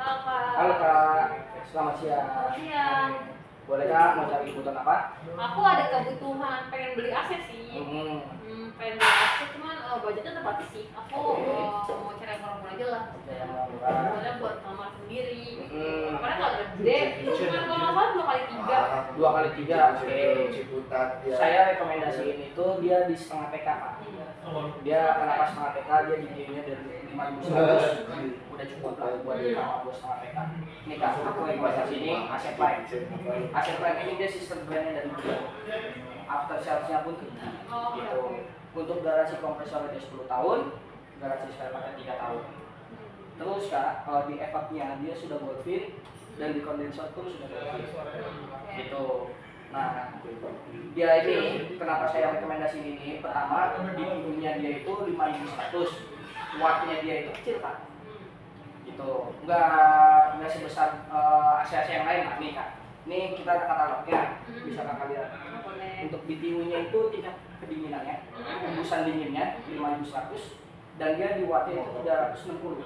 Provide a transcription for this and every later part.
Halo Kak. Halo Kak, selamat Selamat siang. siang. Boleh Kak mau cari kebutuhan apa? Aku ada kebutuhan pengen beli AC sih. Hmm, Pengen beli AC cuman budgetnya terbatas sih. Aku mau cari yang murah-murah aja lah. yang murah. Soalnya buat kamar sendiri. Hmm, Karena kalau udah gede, cuman kalau nggak salah 2 kali 3. 2 kali 3. Oke. Saya rekomendasiin itu dia di setengah PK Kak. Dia kenapa setengah PK? Dia DG-nya dari 5.100 udah cukup lah buat di kamar buat setengah PK. Ini Kak, aku rekomendasi ini AC Prime. AC Prime ini dia sistem brandnya dari dia. After sales-nya pun tinggi. Oh, Gitu. Untuk garansi kompresor dia 10 tahun, garansi spare part 3 tahun. Terus Kak, di evapnya dia sudah gold fit dan di kondensor pun sudah gold fit. Gitu. Nah, dia ini kenapa saya rekomendasi ini? Pertama, di pintunya dia itu 5.100, wattnya dia itu kecil Kak. Gitu. Enggak sebesar AC-AC yang lain Kak. Nih Kak. Ini kita ada katalognya, bisa Kakak lihat. Untuk BTU-nya itu tingkat kedinginannya, hembusan dinginnya 5.100 dan dia di wattnya itu 360.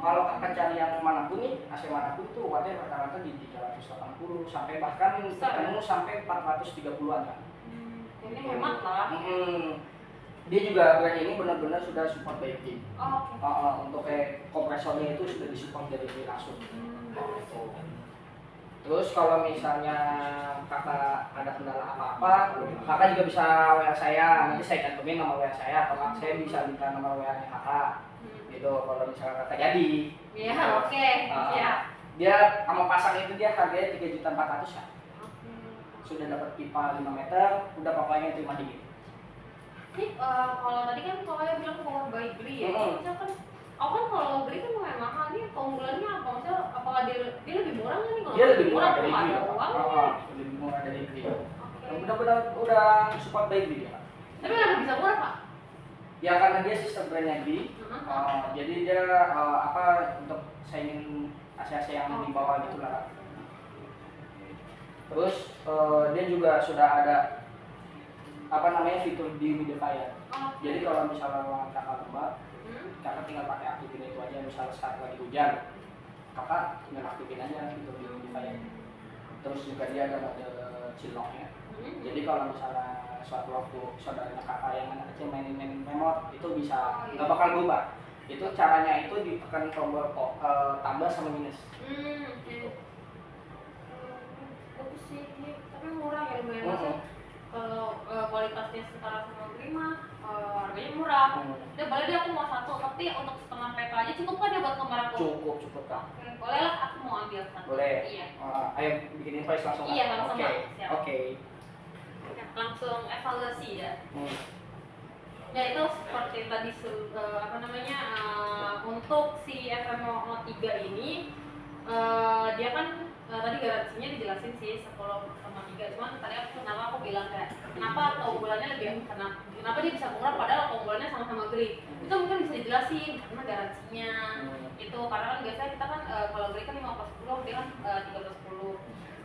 Kalau Kakak cari yang manapun nih, AC manapun tuh wattnya rata-rata di 380 sampai bahkan ketemu sampai 430-an Kak. Ini hemat lah. Dia juga brand ini benar-benar sudah support baking. Untuk kayak kompresornya itu sudah disupport dari langsung. Terus kalau misalnya Kakak ada kendala apa-apa, Kakak juga bisa WA saya. Nanti saya cantumin nama WA saya, atau saya bisa minta nomor WA-nya Kakak. Gitu kalau misalnya Kakak jadi. Iya, oke. Siap. Dia sama pasang itu dia harganya 3.400.000 Kak. Sudah dapat pipa 5 meter, udah pokoknya terima dingin. Ini kalau tadi kan Kakak bilang power by Gri ya. Misalkan aku kan kalau Gri kan lumayan mahal nih, keunggulannya apa? Maksudnya apakah dia lebih murah nggak nih? Kalau Dia lebih murah dari Gri. Lebih murah dari Gri. Benar-benar udah support by Gri ya. Tapi kenapa bisa murah Pak? Ya karena dia sistem brandnya Gri. Jadi dia untuk saingin AC-AC yang di bawah gitu lah. Terus dia juga sudah ada fitur dehumidifier. Jadi kalau misalnya ruangan Kakak lembab, Kakak tinggal pakai aktifin itu aja. Misalnya saat lagi hujan, Kakak tinggal aktifin aja fitur dehumidifier. Terus juga dia ada mode chilllocknya. Jadi kalau misalnya suatu waktu saudaranya Kakak yang anak kecil mainin remote, itu bisa nggak bakal berubah. Itu caranya itu ditekan tombol tambah sama minus. Bagus sih ini, tapi murah ya lumayan. Kalau kualitasnya setara sama Gri mah harganya murah. Dia boleh deh aku mau satu, tapi untuk setengah PK aja cukup kan dia buat kamar aku? Cukup Kak. Boleh lah, aku mau ambil satu. Boleh. Iya. Ayo bikin invoice langsung. Iya langsung. Oke. Langsung evaluasi ya. Ya itu seperti tadi untuk si FMO3 ini dia kan tadi garansinya dijelasin sih 10,3, cuman tadi aku bilang kayak kenapa keunggulannya kenapa dia bisa murah padahal keunggulannya sama-sama Gri. Itu mungkin bisa dijelasin karena garansinya itu, karena kan biasanya kita kan kalau Gri kan 15/10, dia kan 13/10.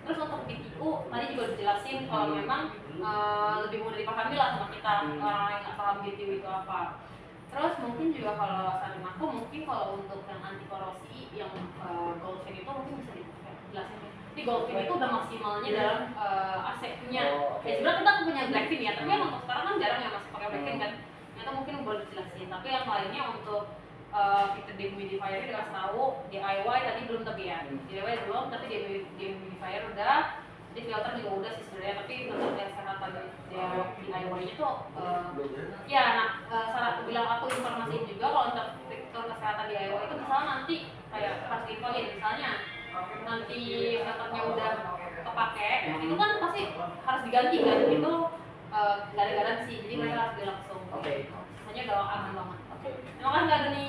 Terus untuk BTU tadi juga dijelasin kalau memang lebih mudah dipahami lah sama kita orang yang nggak paham BTU itu apa. Terus mungkin juga kalau saran aku mungkin kalau untuk yang anti korosi yang Goldfin itu mungkin bisa dijelasin. Di Goldfin itu udah maksimalnya dalam AC-nya. Ya sebenarnya kita punya Blackfin ya, tapi untuk sekarang kan jarang yang masih pakai Blackfin kan. Itu mungkin boleh dijelasin. Tapi yang lainnya untuk fitur dehumidifier dikasih tahu DIY tadi belum, tapi ya DIY belum, tapi dehumidifier udah. Di filter juga udah sih sebenarnya, tapi untuk kesehatan DIY-nya tuh saran bilang aku informasiin juga kalau untuk fitur kesehatan DIY itu misalnya nanti kayak harus diinfoin, misalnya nanti filternya udah kepake, itu kan pasti harus diganti kan, itu nggak ada garansi, jadi mereka harus beli langsung. Hanya udah aman banget. Terima kasih Kak Deni.